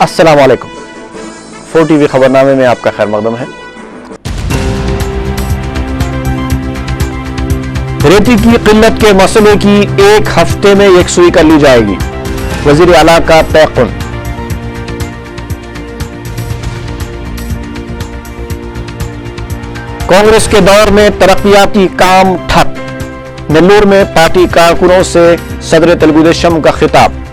السلام علیکم 4 TV خبرنامے میں آپ کا خیر مقدم ہے۔ ریتی کی قلت کے مسئلے کی 1 ہفتے میں یکسوئی کر لی جائے گی، وزیر اعلیٰ کا تیقن۔ کانگریس کے دور میں ترقیاتی کام ٹھپ، نیلور میں پارٹی کارکنوں سے صدر تلگو دیشم کا خطاب۔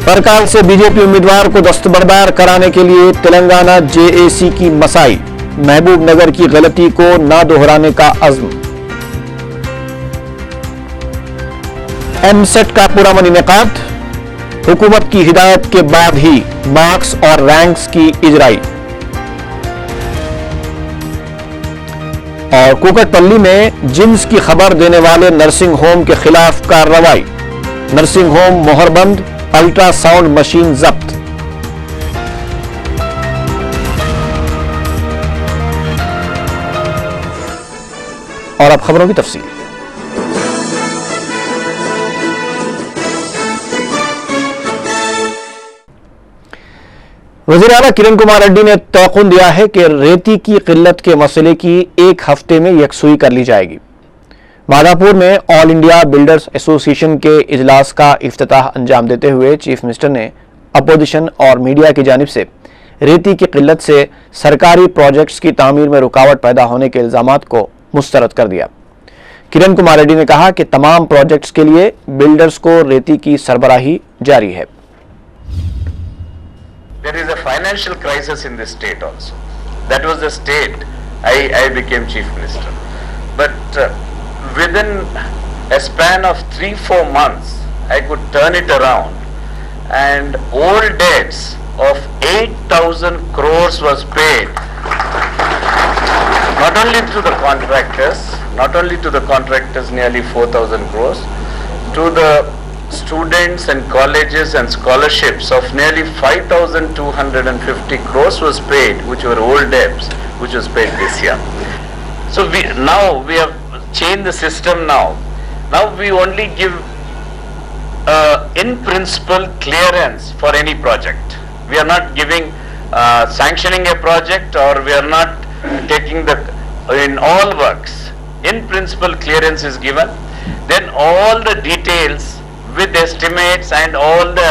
پرکال سے بی جے پی امیدوار کو دستبردار کرانے کے لیے تلنگانہ جے اے سی کی مساعی، محبوب نگر کی غلطی کو نہ دہرانے کا عزم۔ ایم سیٹ کا پرامن انعقاد، حکومت کی ہدایت کے بعد ہی مارکس اور رینکس کی اجرائی۔ اور کوکٹ پلی میں جنس کی خبر دینے والے نرسنگ ہوم کے خلاف کارروائی، نرسنگ ہوم مہر بند، الٹرا ساؤنڈ مشین ضبط۔ اور اب خبروں کی تفصیل۔ وزیر اعلیٰ کرن کمار ریڈی نے توقع دیا ہے کہ ریتی کی قلت کے مسئلے کی 1 ہفتے میں یکسوئی کر لی جائے گی۔ مادھاپور میں آل انڈیا بلڈرز ایسوسی ایشن کے اجلاس کا افتتاح انجام دیتے ہوئے چیف منسٹر نے اپوزیشن اور میڈیا کی جانب سے ریتی کی قلت سے سرکاری پروجیکٹس کی تعمیر میں رکاوٹ پیدا ہونے کے الزامات کو مسترد کر دیا۔ کرن کمار ریڈی نے کہا کہ تمام پروجیکٹس کے لیے بلڈرز کو ریتی کی سربراہی جاری ہے۔ There is a financial crisis in this state also. That was the state I became chief minister. But within a span of 3-4 months, I could turn it around, and old debts of 8,000 crores was paid. Not only to the contractors, nearly 4,000 crores, to the students and colleges and scholarships of nearly 5,250 crores was paid, which were old debts, which was paid this year. So we have changed the system now. Now we only give in principle clearance for any project. We are not giving sanctioning a project, or we are not taking in all works. In principle clearance is given. Then all the details with estimates and all the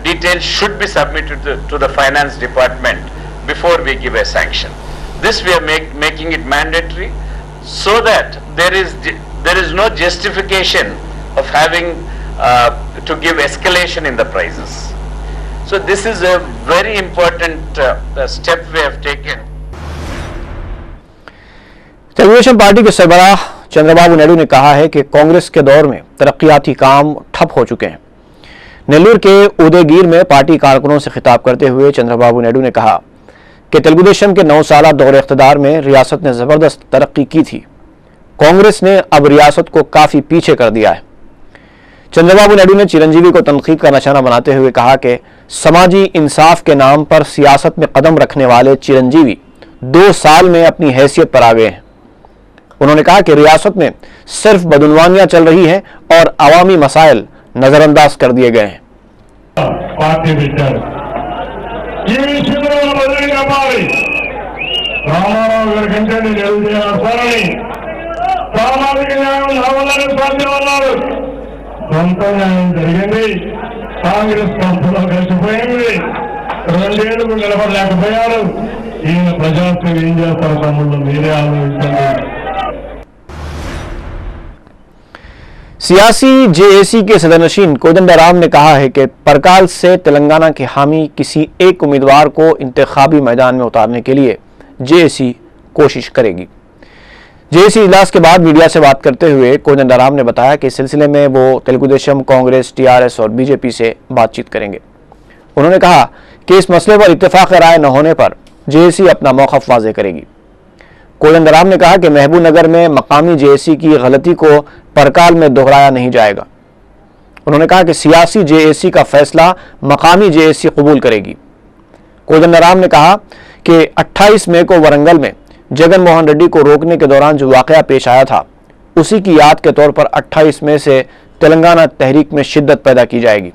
details should be submitted to the finance department before we give a sanction. This we are making it mandatory, so that there is no justification of having to give escalation in the prices. So this is a very important step we have taken. Telugu Desam party کے سربراہ چندر بابو نائیڈو نے کہا ہے کہ کانگریس کے دور میں ترقیاتی کام ٹھپ ہو چکے ہیں۔ نیلور کے ادے گیر میں پارٹی کارکنوں سے خطاب کرتے ہوئے چندر بابو نائیڈو نے کہا کہ تلگو دیشم کے 9 سالہ دور اقتدار میں ریاست نے زبردست ترقی کی تھی، کانگریس نے اب ریاست کو کافی پیچھے کر دیا ہے۔ چندر بابو نائیڈو نے چرنجیوی کو تنقید کا نشانہ بناتے ہوئے کہا کہ سماجی انصاف کے نام پر سیاست میں قدم رکھنے والے چرنجیوی 2 سال میں اپنی حیثیت پر آ گئے ہیں۔ انہوں نے کہا کہ ریاست میں صرف بدعنوانیاں چل رہی ہیں اور عوامی مسائل نظر انداز کر دیے گئے ہیں۔ سیاسی جے اے سی کے صدر نشین کودنڈا رام نے کہا ہے کہ پرکال سے تلنگانہ کے حامی کسی ایک امیدوار کو انتخابی میدان میں اتارنے کے لیے جے اے سی کوشش کرے گی۔ جے اے سی اجلاس کے بعد میڈیا سے بات کرتے ہوئے کودنڈا رام نے بتایا کہ اس سلسلے میں وہ Telugu Desam, Congress, T R S اور بی جے پی سے بات چیت کریں گے۔ انہوں نے کہا کہ اس مسئلے پر اتفاق رائے نہ ہونے پر جے اے سی اپنا موقف واضح کرے گی۔ کودنڈا رام نے کہا کہ محبوب نگر میں مقامی جے اے سی کی غلطی کو پرکال میں دہرایا نہیں جائے گا۔ انہوں نے کہا کہ سیاسی جے اے سی کا فیصلہ مقامی جے اے سی قبول کرے گی۔ کودنڈا رام نے کہا کہ 28 مئی کو ورنگل میں جگن موہن ریڈی کو روکنے کے دوران جو واقعہ پیش آیا تھا، اسی کی یاد کے طور پر 28 مئی سے तेलंगाना तहरीक में शिद्दत पैदा की जाएगी।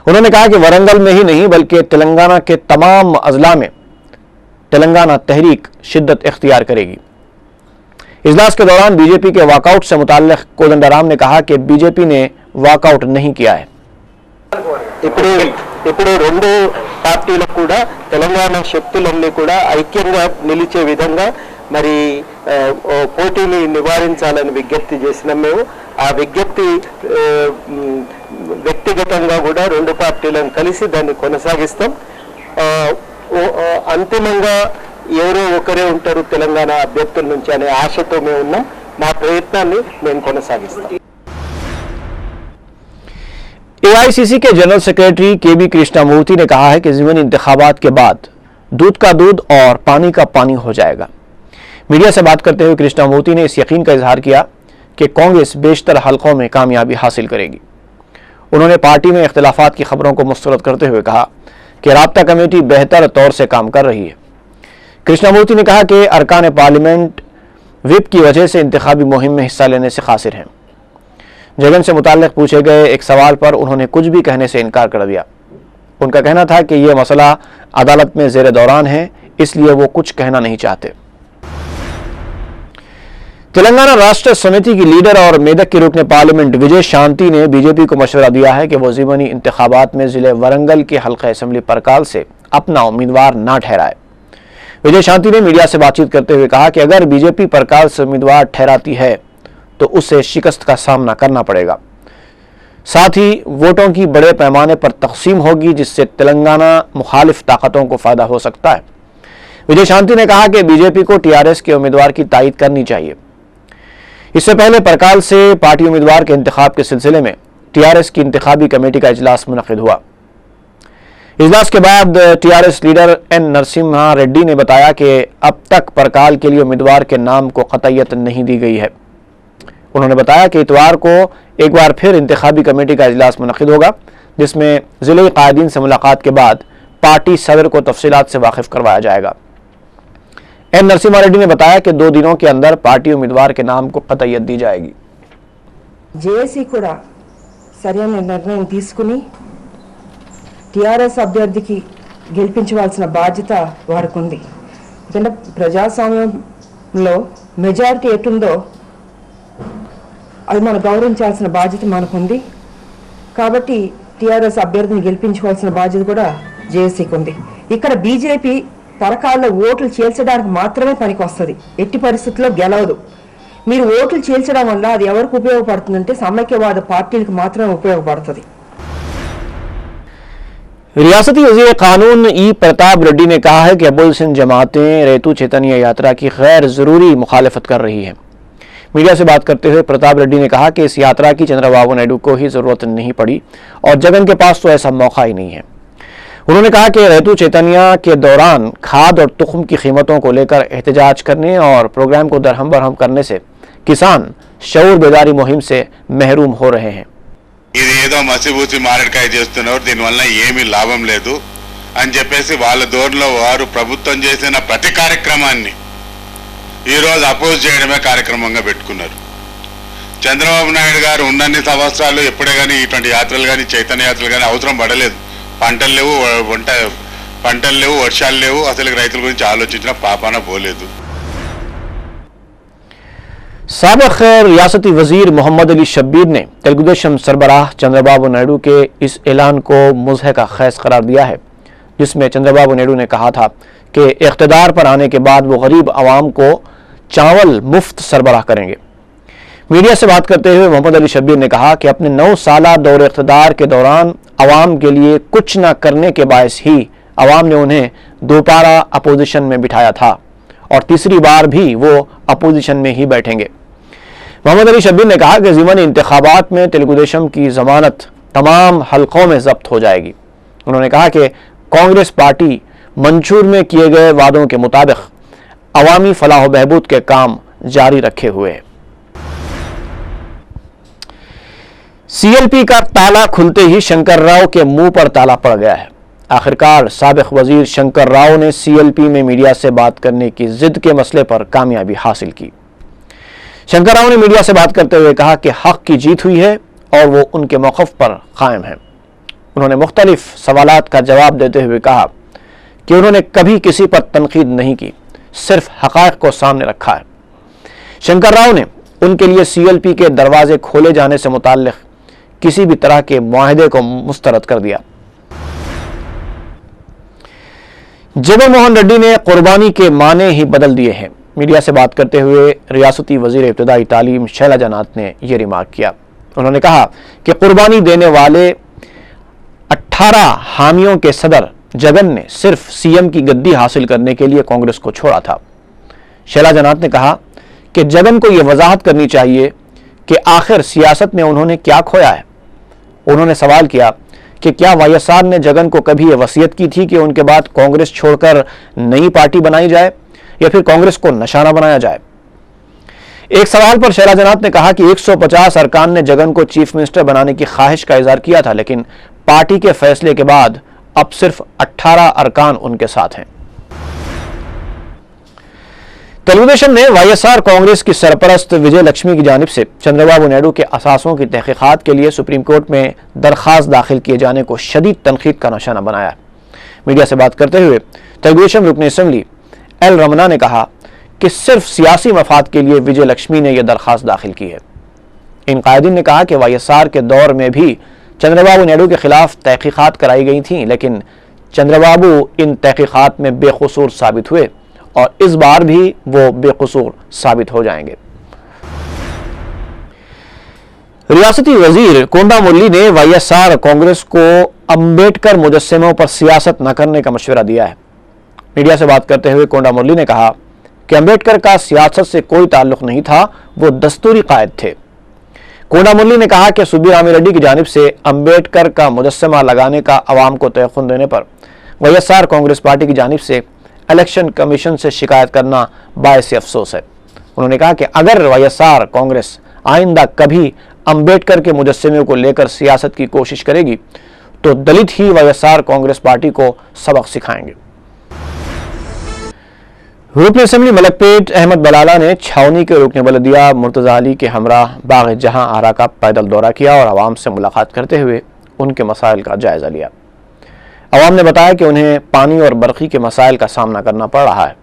उन्होंने कहा कि वरंगल में ही नहीं बल्कि तेलंगाना के तमाम अजला में तेलंगाना तहरीक शिद्दत इख्तियार करेगी। इजलास के दौरान बीजेपी के वॉकआउट से मुताल्लिक कोदंडराम ने कहा कि बीजेपी ने वॉकआउट नहीं किया है। ఇప్పుడు రెండు పార్టీలకు కూడా తెలంగాణ శక్తులన్నీ కూడా ఐక్యంగా నిలిచే విధంగా మరి పోటీని నివారించాలని విజ్ఞప్తి చేసినాం మేము। ఆ విజ్ఞప్తి వ్యక్తిగతంగా కూడా రెండు పార్టీలను కలిసి దాన్ని కొనసాగిస్తాం। అంతిమంగా ఎవరో ఒకరే ఉంటారు తెలంగాణ అభ్యర్థుల నుంచి అనే ఆశతో మేము ఉన్నాం। మా ప్రయత్నాన్ని మేము కొనసాగిస్తాం। एआईसीसी के जनरल सेक्रेटरी केबी कृष्णामूर्ति ने कहा है कि ज़िमनी इंतखाबात के बाद दूध का दूध और पानी का पानी हो जाएगा। मीडिया से बात करते हुए कृष्णामूर्ति ने इस यकीन का इजहार किया कि कांग्रेस बेशतर हलकों में कामयाबी हासिल करेगी। उन्होंने पार्टी में इख्तिलाफात की खबरों को मुस्तरद करते हुए कहा कि राब्ता कमेटी बेहतर तौर से काम कर रही है। कृष्णामूर्ति ने कहा कि अरकान पार्लियामेंट विप की वजह से इंतखाबी मुहिम में हिस्सा लेने से खासिर हैं। जगन से मुताल्लिक पूछे गए एक सवाल पर उन्होंने कुछ भी कहने से इनकार कर दिया। उनका कहना था कि यह मसला अदालत में ज़ेर दौरान है, इसलिए वो कुछ कहना नहीं चाहते। तेलंगाना राष्ट्र समिति की लीडर और मेदक की रुकने पार्लियामेंट विजय शांति ने बीजेपी को मशवरा दिया है कि वो ज़िमनी इंतखाबात में जिले वरंगल के हल्का असेंबली परकाल से अपना उम्मीदवार ना ठहराए। विजय शांति ने मीडिया से बातचीत करते हुए कहा कि अगर बीजेपी परकाल से उम्मीदवार ठहराती है तो उसे शिकस्त का सामना करना पड़ेगा। साथ ही वोटों की बड़े पैमाने पर तकसीम होगी, जिससे तेलंगाना मुखालिफ ताकतों को फायदा हो सकता है। विजय शांति ने कहा कि बीजेपी को टीआरएस के उम्मीदवार की तायीद करनी चाहिए। इससे पहले परकाल से पार्टी उम्मीदवार के इंतखाब के सिलसिले में टीआरएस की इंतखाबी कमेटी का इजलास मुनक्किद हुआ। इजलास के बाद TRS leader N Narasimha Reddy ने बताया कि अब तक परकाल के लिए उम्मीदवार के नाम को कतईयत नहीं दी गई है। उन्होंने बताया कि इतवार को एक बार फिर इंतखाबी कमेटी का इजलास मुनक्किद होगा, जिसमें ज़िले कायदीन से मुलाकात के बाद पार्टी सदर को तफसीलात से वाकिफ करवाया जाएगा। एन नरसिम्हा रेड्डी ने बताया कि 2 दिनों के अंदर पार्टी उम्मीदवार के नाम को कतईयत दी जाएगी। जेएसी కూడా సరైన నిర్ణయం తీసుకుని టిఆర్ఎస్ అభ్యర్థికి గెలిపించవలసిన బాధ్యత వారికి ఉంది। ఎందుకంటే ప్రజాస్వామ్యంలో మెజారిటీ ఎటుందో అది మనం గౌరవించాల్సిన బాధ్యత మనకు ఉంది। కాబట్టి టిఆర్ఎస్ అభ్యర్థిని గెలిపించవలసిన బాధ్యత కూడా జేఏసీకి ఉంది। ఇక్కడ బీజేపీ పరకాల్లో ఓట్లు చేల్చడానికి మాత్రమే పనికొస్తుంది, ఎట్టి పరిస్థితుల్లో గెలవదు। మీరు ఓట్లు చేల్చడం వల్ల అది ఎవరికి ఉపయోగపడుతుందంటే సమైక్యవాద పార్టీలకు మాత్రమే ఉపయోగపడుతుంది। रियासती वज़ीर कानून ई प्रताप रेड्डी ने कहा है कि अपोजिशन जमातें रेतू चैतन्य यात्रा की गैर ज़रूरी मुखालफत कर रही हैं। मीडिया से बात करते हुए प्रताप रेड्डी ने कहा कि इस यात्रा की चंद्रबाबू नायडू को ही ज़रूरत नहीं पड़ी और जगन के पास तो ऐसा मौका ही नहीं है। उन्होंने कहा कि रेतू चैतन्य के दौरान खाद और तुख्म की कीमतों को लेकर एहतजाज करने और प्रोग्राम को दरहम बरहम करने से किसान शऊर बेदारी मुहिम से महरूम हो रहे हैं। ఇదేదో మసిబూసి మారడికాయ చేస్తున్నారు, దీనివల్ల ఏమీ లాభం లేదు అని చెప్పేసి వాళ్ళ దోర్లో వారు ప్రభుత్వం చేసిన ప్రతి కార్యక్రమాన్ని ఈరోజు అపోజ్ చేయడమే కార్యక్రమంగా పెట్టుకున్నారు। చంద్రబాబు నాయుడు గారు ఉన్నన్ని సంవత్సరాలు ఎప్పుడే కానీ ఇటువంటి యాత్రలు కానీ చైతన్య యాత్రలు కానీ అవసరం పడలేదు। పంటలు లేవు, వర్షాలు లేవు, అసలు రైతుల గురించి ఆలోచించిన పాపాన పోలేదు। साबिक रियासती वजीर मोहम्मद अली शब्बीर ने तेलुगुदेशम सरबराह चंद्रबाबू नायडू के इस ऐलान को मुज़हिका खैज करार दिया है, जिसमें चंद्रबाबू नायडू ने कहा था कि इख्तिदार पर आने के बाद वो गरीब आवाम को चावल मुफ्त सरबराह करेंगे। मीडिया से बात करते हुए मोहम्मद अली शब्बीर ने कहा कि अपने 9 साला दौर इख्तिदार के दौरान आवाम के लिए कुछ न करने के बायस ही आवाम ने उन्हें दोबारा अपोजिशन में बिठाया था और तीसरी बार भी वो अपोजिशन में ही बैठेंगे। मोहम्मद अली शब्बीर ने कहा कि ज़िमनी इंतखाबात में तेलुगुदेशम की ज़मानत तमाम हलकों में ज़ब्त हो जाएगी। उन्होंने कहा कि कांग्रेस पार्टी मंशूर में किए गए वादों के मुताबिक अवामी फलाह बहबूद के काम जारी रखे हुए है। सीएलपी का ताला खुलते ही शंकर राव के मुंह पर ताला पड़ गया है। आखिरकार साबिक वजीर शंकर राव ने सीएलपी में मीडिया से बात करने की जिद के मसले पर कामयाबी हासिल की। शंकर राव ने मीडिया से बात करते हुए कहा कि हक की जीत हुई है और वो उनके मौक़िफ़ पर कायम हैं। उन्होंने मुख्तलिफ सवालात का जवाब देते हुए कहा कि उन्होंने कभी किसी पर तनकीद नहीं की, सिर्फ हक़ाइक़ को सामने रखा है। शंकर राव ने उनके लिए CLP के दरवाजे खोले जाने से मुताल्लिक़ किसी भी तरह के मुआहदे को मुस्तरद कर दिया। जगन मोहन रेड्डी ने कुर्बानी के माने ही बदल दिए हैं। मीडिया से बात करते हुए रियासती वज़ीर इब्तिदाई तालीम शैलजा नाथ ने यह रिमार्क किया। उन्होंने कहा कि कुर्बानी देने वाले 18 हामियों के सदर जगन ने सिर्फ CM की गद्दी हासिल करने के लिए कांग्रेस को छोड़ा था। शैलजा नाथ ने कहा कि जगन को यह वजाहत करनी चाहिए कि आखिर सियासत में उन्होंने क्या खोया है। उन्होंने सवाल किया कि क्या YSR ने जगन को कभी यह वसीयत की थी कि उनके बाद कांग्रेस छोड़कर नई पार्टी बनाई जाए या फिर कांग्रेस को निशाना बनाया जाए। एक सवाल पर शैलजा नाथ ने कहा कि 150 अरकान ने जगन को चीफ मिनिस्टर बनाने की ख्वाहिश का इजहार किया था, लेकिन पार्टी के फैसले के बाद अब सिर्फ 18 अरकान उनके साथ हैं। तेलुगुदेशम ने YSR कांग्रेस की सरपरस्त विजय लक्ष्मी की जानिब से चंद्रबाबू नायडू के असासों की तहकीकात के लिए सुप्रीम कोर्ट में दरख्वास्त दाखिल किए जाने को शदीद तनकीद का निशाना बनाया। मीडिया से बात करते हुए तेलुगुदेशम रुकन असम्बली एल रमना ने कहा कि सिर्फ सियासी मफाद के लिए विजय लक्ष्मी ने यह दरख्वास्त दाखिल की है। इन कायदीन ने कहा कि YSR के दौर में भी चंद्रबाबू नायडू के खिलाफ तहकीकात कराई गई थी, लेकिन चंद्रबाबू इन तहकीकात में बेकसूर साबित हुए और इस बार भी वो बेकसूर साबित हो जाएंगे। रियासती वजीर कोंडा मुरली ने YSR कांग्रेस को अंबेडकर मुजस्समों पर सियासत न करने का मशवरा दिया है। मीडिया से बात करते हुए कोंडा मुरली ने कहा कि अंबेडकर का सियासत से कोई ताल्लुक नहीं था, वो दस्तूरी कायद थे। कोंडा मुरली ने कहा कि सुब्बी रामी रेड्डी की जानिब से अंबेडकर का मुजस्समा लगाने का अवाम को तयख्खुन देने पर YSR कांग्रेस पार्टी की जानिब से इलेक्शन कमीशन से शिकायत करना बायस अफसोस है। उन्होंने कहा कि अगर YSR कांग्रेस आइंदा कभी अंबेडकर के मुजस्समे को लेकर सियासत की कोशिश करेगी तो दलित ही YSR कांग्रेस पार्टी को सबक सिखाएंगे। रुकन असम्बली मलकपेट अहमद बलाला ने छावनी के रुकन बलदिया मुर्तजा अली के हमरा बाग जहां आरा का पैदल दौरा किया और आवाम से मुलाकात करते हुए उनके मसाइल का जायजा लिया। अवाम ने बताया कि उन्हें पानी और बरक़ी के मसाइल का सामना करना पड़ रहा है।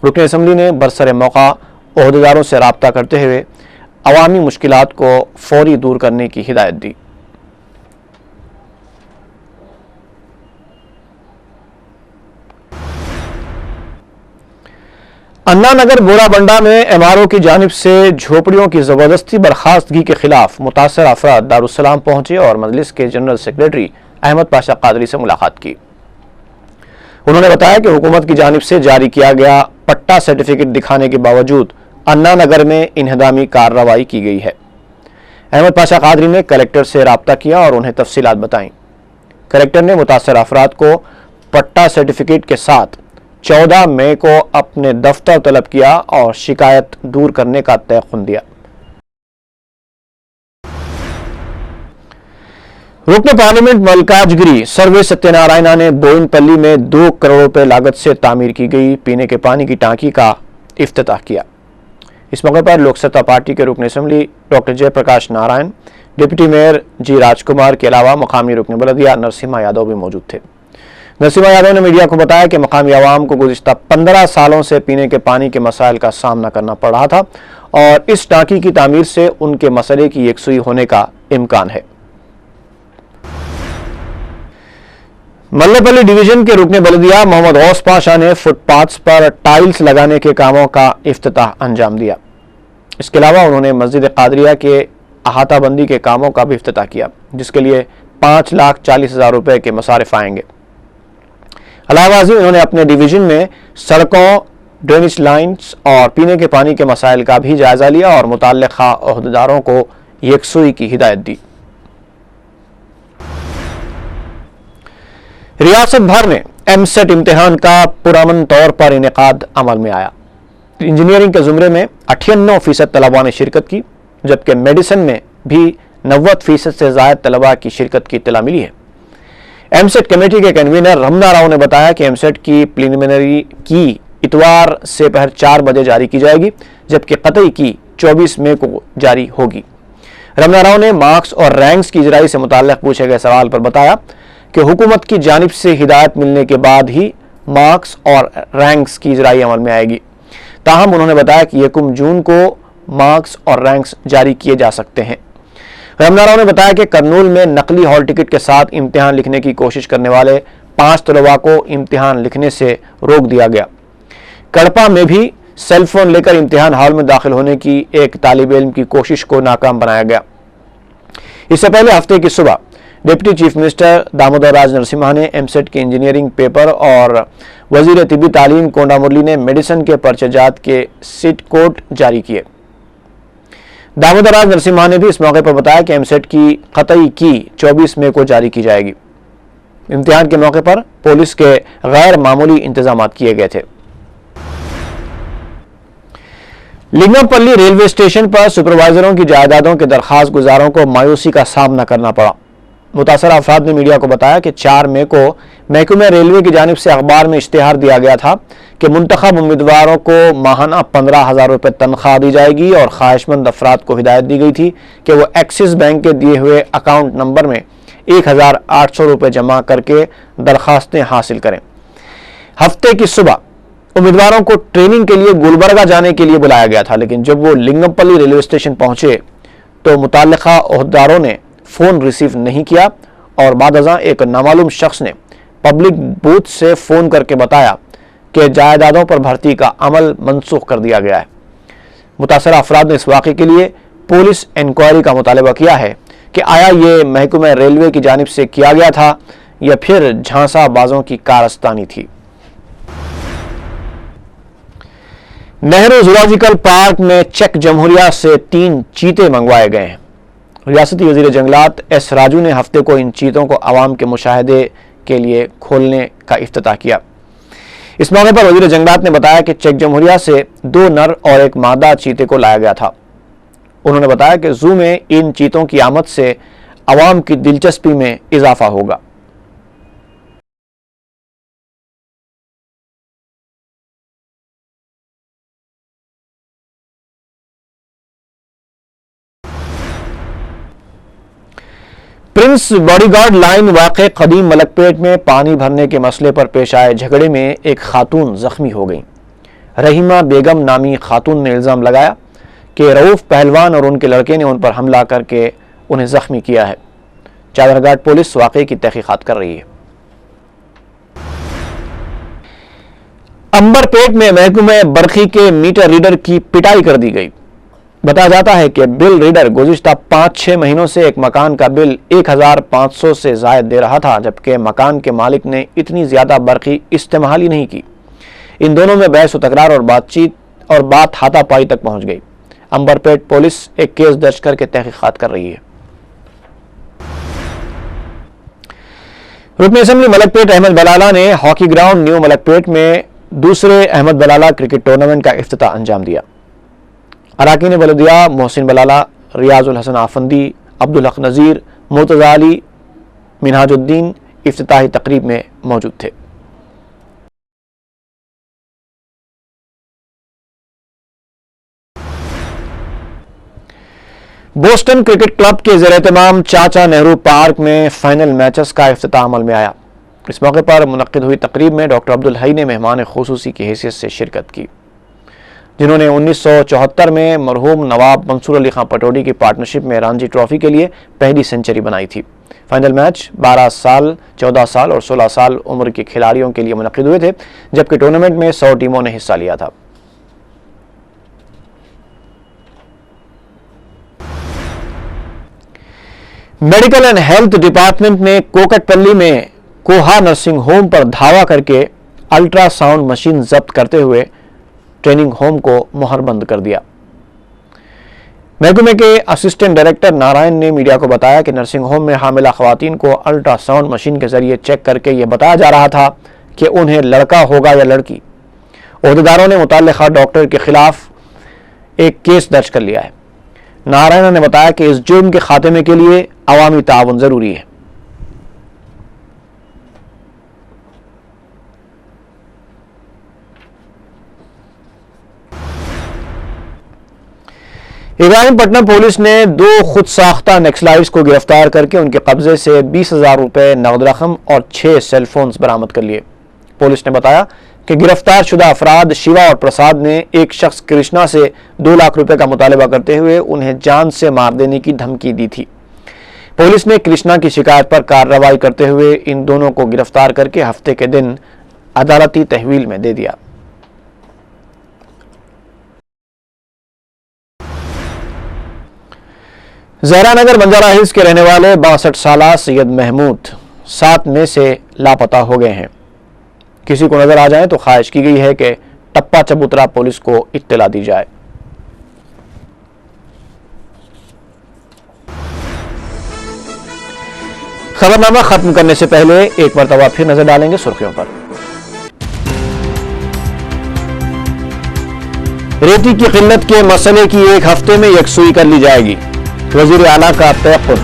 रुकन असम्बली ने बरसर मौका ओहदेदारों से राब्ता करते हुए अवामी मुश्किलात को फौरी दूर करने की हिदायत दी। अन्ना नगर बोराबंडा में MRO की जानिब से झोपड़ियों की ज़बरदस्ती बर्खास्तगी के खिलाफ मुतासर अफराद दारुस्सलाम पहुंचे और मजलिस के जनरल सेक्रेटरी अहमद पाशा कादरी से मुलाकात की। उन्होंने बताया कि हुकूमत की जानिब से जारी किया गया पट्टा सर्टिफिकेट दिखाने के बावजूद अन्ना नगर में इन्हदामी कार्रवाई की गई है। अहमद पाशा कादरी ने कलेक्टर से राब्ता किया और उन्हें तफसीलात बताईं। कलेक्टर ने मुतासर अफराद को पट्टा सर्टिफिकेट के साथ 14 मई को अपने दफ्तर तलब किया और शिकायत दूर करने का तयख्खुन दिया। रुकन पार्लियामेंट मल्काजगिरी सर्वे सत्यनारायणा ने बोइनपल्ली में 2 करोड़ रुपए लागत से तामीर की गई पीने के पानी की टांकी का इफ्तिताह किया। इस मौके पर लोक सत्ता पार्टी के रुकन assembly doctor Jayaprakash Narayan, deputy mayor G Rajkumar के अलावा मकामी रुकन बलदिया नरसिम्हा यादव भी मौजूद थे। नरसिम्हा यादव ने मीडिया को बताया कि मकामी आवाम को गुज़िश्ता 15 सालों से पीने के पानी के मसाइल का सामना करना पड़ रहा था और इस टांकी की तामीर से उनके मसले की यकसुई होने का इम्कान है। मल्लेपल्ली डिवीजन के रुकन बलदिया मोहम्मद गौस पाशा ने फुटपाथ्स पर टाइल्स लगाने के कामों का इफ्तिताह अंजाम दिया। इसके अलावा उन्होंने मस्जिद कादरिया के अहाताबंदी के कामों का भी इफ्तिताह किया, जिसके लिए 5,40,000 रुपए के मसारिफ आएंगे। अलावाजी उन्होंने अपने डिवीजन में सड़कों, ड्रेनेज लाइन्स और पीने के पानी के मसाइल का भी जायजा लिया और मुतल्लिक़ा ओहदेदारों को यकसुई की हिदायत दी। रियासत भर में एमसेट इम्तिहान का पुरअमन तौर पर इनेकाद अमल में आया। इंजीनियरिंग के ज़ुमरे में 98% तलबा ने शिरकत की, जबकि मेडिसिन में भी 90% से ज़ायद तलबा की शिरकत की इत्तला मिली है। एमसेट कमेटी के कन्वीनर रमना राव ने बताया कि एमसेट की प्रिलिमिनरी की इतवार से पहर 4 बजे जारी की जाएगी, जबकि कतई की 24 मई को जारी होगी। रमना राव ने मार्क्स और रैंक्स की इजराई से मुताल्लिक पूछे गए सवाल पर बताया कि हुकूमत की जानिब से हिदायत मिलने के बाद ही मार्क्स और रैंक्स की इजराई अमल में आएगी। ताहम उन्होंने बताया कि 1 जून को मार्क्स और रैंक्स जारी किए जा सकते हैं। रमना राव ने बताया कि करनूल में नकली हॉल टिकट के साथ इम्तिहान लिखने की कोशिश करने वाले 5 तलबा को इम्तिहान लिखने से रोक दिया गया। कड़पा में भी सेल फोन लेकर इम्तिहान हॉल में दाखिल होने की एक तालिब इल्म की कोशिश को नाकाम बनाया गया। इससे पहले हफ्ते की सुबह डिप्टी चीफ मिनिस्टर दामोदर राज नरसिम्हा ने एमसेट के इंजीनियरिंग पेपर और वजीर तिब्बी तालीम कोंडा मुरली ने मेडिसिन के पर्चेजात के सीट कोड जारी किए। दामोदर राज नरसिम्हा ने भी इस मौके पर बताया कि एमसेट की कतई की 24 मई को जारी की जाएगी। इम्तिहान के मौके पर पुलिस के गैर मामूली इंतजाम किए गए थे। लिंगमपल्ली रेलवे स्टेशन पर सुपरवाइजरों की जायदादों के दरखास्त गुजारों को मायूसी का सामना करना पड़ा। मुतासरा अफराद ने मीडिया को बताया कि 4 मई को महकमे रेलवे की जानिब से अखबार में इश्तिहार दिया गया था कि मुंतखब उम्मीदवारों को माहाना 15,000 रुपये तनख्वाह दी जाएगी और ख्वाहिशमंद अफराद को हिदायत दी गई थी कि वो एक्सिस बैंक के दिए हुए अकाउंट नंबर में 1,800 रुपये जमा करके दरखास्तें हासिल करें। हफ्ते की सुबह उम्मीदवारों को ट्रेनिंग के लिए गुलबर्गा जाने के लिए बुलाया गया था, लेकिन जब वो लिंगमपल्ली रेलवे स्टेशन पहुंचे तो मुताल्लिका ओहदेदारों ने फ़ोन रिसीव नहीं किया और बादअज़ां एक नामालूम शख्स ने पब्लिक बूथ से फ़ोन करके बताया कि जायदादों पर भर्ती का अमल मनसूख कर दिया गया है। मुतासरा अफराद ने इस वाक़े के लिए पुलिस इंक्वायरी का मुतालबा किया है कि आया ये महकमे रेलवे की जानिब से किया गया था या फिर झांसाबाजों की कारस्तानी थी। नेहरू जूलॉजिकल पार्क में चेक जमहूरिया से 3 चीते मंगवाए गए हैं। रियासती वजीर जंगलात एस राजू ने हफ्ते को इन चीतों को आवाम के मुशाहदे के लिए खोलने का इफ्तिताह किया। इस मौके पर वजीर जंगलात ने बताया कि चेक जमहूरिया से 2 नर और 1 मादा चीते को लाया गया था। उन्होंने बताया कि जू में इन चीतों की आमद से आवाम की दिलचस्पी में इजाफा होगा। प्रिंस बॉडीगार्ड लाइन वाक़े कदीम मलकपेट में पानी भरने के मसले पर पेश आए झगड़े में एक खातून जख्मी हो गई। रहीमा बेगम नामी खातून ने इल्ज़ाम लगाया कि रऊफ पहलवान और उनके लड़के ने उन पर हमला करके उन्हें जख्मी किया है। चादरघाट पुलिस वाक़े की तहकीकात कर रही है। अंबरपेट में महकमे बरखी के मीटर रीडर की पिटाई कर दी गई। बताया जाता है कि बिल रीडर गुज़िश्ता 5-6 महीनों से एक मकान का बिल 1,500 से ज़ायद दे रहा था, जबकि मकान के मालिक ने इतनी ज़्यादा बरक़ी इस्तेमाल ही नहीं की। इन दोनों में बहस व तकरार और बात हाथापाई तक पहुंच गई। अंबरपेट पुलिस एक केस दर्ज करके तहकीकात कर रही है। रुकन असेंबली मलकपेट अहमद बलाला ने हॉकी ग्राउंड न्यू मलकपेट में दूसरे अहमद बलाला क्रिकेट टूर्नामेंट का इफ्तिताह अंजाम दिया। अराकीन बलदिया मोहसिन बलाला, रियाजुल हसन आफंदी, अब्दुल हक नज़ीर, मुर्तज़ा अली, मिनहाजुद्दीन इफ्तिताही तकरीब में मौजूद थे। बोस्टन क्रिकेट क्लब के ज़ेर-ए-तमाम चाचा नेहरू पार्क में फाइनल मैचेस का इफ्तिताह अमल में आया। इस मौके पर मुनक्किद हुई तकरीब में डॉक्टर अब्दुल हई ने मेहमान खुसूसी की हैसियत से शिरकत की, जिन्होंने 1974 में मरहूम नवाब मंसूर अली खां पटौड़ी की पार्टनरशिप में रणजी ट्रॉफी के लिए पहली सेंचुरी बनाई थी। फाइनल मैच 12 साल, 14 साल और 16 साल उम्र के खिलाड़ियों के लिए मुनक्किद हुए थे, जबकि टूर्नामेंट में 100 टीमों ने हिस्सा लिया था। मेडिकल एंड हेल्थ डिपार्टमेंट ने कोकटपल्ली में कोहा नर्सिंग होम पर धावा करके अल्ट्रासाउंड मशीन जब्त करते हुए ट्रेनिंग होम को मोहरबंद कर दिया। महकमे के असिस्टेंट डायरेक्टर नारायण ने मीडिया को बताया कि नर्सिंग होम में हामिला खवातीन को अल्ट्रासाउंड मशीन के जरिए चेक करके यह बताया जा रहा था कि उन्हें लड़का होगा या लड़की। ओहदेदारों ने मुताल्लिका डॉक्टर के खिलाफ एक केस दर्ज कर लिया है। नारायण ने बताया कि इस जुर्म के खात्मे के लिए अवामी ताउन जरूरी है। ابراہیم پٹنم پولیس نے 2 خود ساختہ نکسلائٹس کو گرفتار کر کے ان کے قبضے سے 20,000 روپے نقد رقم اور 6 سیل فونز برآمد کر لیے۔ پولیس نے بتایا کہ گرفتار شدہ افراد شیوا اور پرساد نے ایک شخص کرشنا سے 2 لاکھ روپے کا مطالبہ کرتے ہوئے انہیں جان سے مار دینے کی دھمکی دی تھی۔ پولیس نے کرشنا کی شکایت پر کارروائی کرتے ہوئے ان دونوں کو گرفتار کر کے ہفتے کے دن عدالتی تحویل میں دے دیا۔ زہرا نگر بنجارہ ہلز کے رہنے والے 62 سالہ سید محمود 7 میں سے لاپتہ ہو گئے ہیں۔ کسی کو نظر آ جائیں تو خواہش کی گئی ہے کہ ٹپا چبوترا پولیس کو اطلاع دی جائے۔ خبرنامہ ختم کرنے سے پہلے ایک مرتبہ پھر نظر ڈالیں گے سرخیوں پر۔ ریتی کی قلت کے مسئلے کی 1 ہفتے میں یکسوئی کر لی جائے گی، وزیر اعلیٰ کا تیقن۔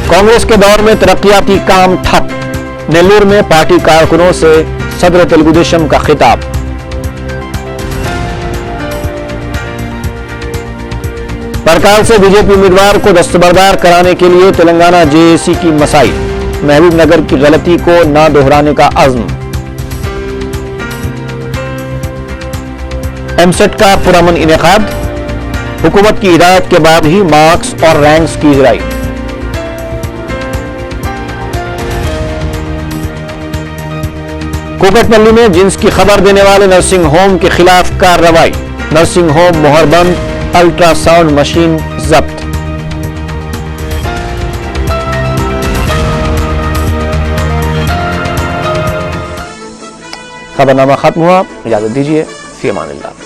کانگریس کے دور میں ترقیاتی کام ٹھپ، نیلور میں پارٹی کارکنوں سے صدر تلگو دیشم کا خطاب۔ پرکال سے بی جے پی امیدوار کو دستبردار کرانے کے لیے تلنگانہ JAC کی مساعی، محبوب نگر کی غلطی کو نہ دہرانے کا عزم۔ MCET کا پرامن انعقاد، حکومت کی ہدایت کے بعد ہی مارکس اور رینکس کی اجرائی۔ کوکٹ پلی میں جنس کی خبر دینے والے نرسنگ ہوم کے خلاف کارروائی، نرسنگ ہوم مہر بند، الٹرا ساؤنڈ مشین ضبط۔ خبرنامہ ختم ہوا، اجازت دیجیے، فی امان اللہ۔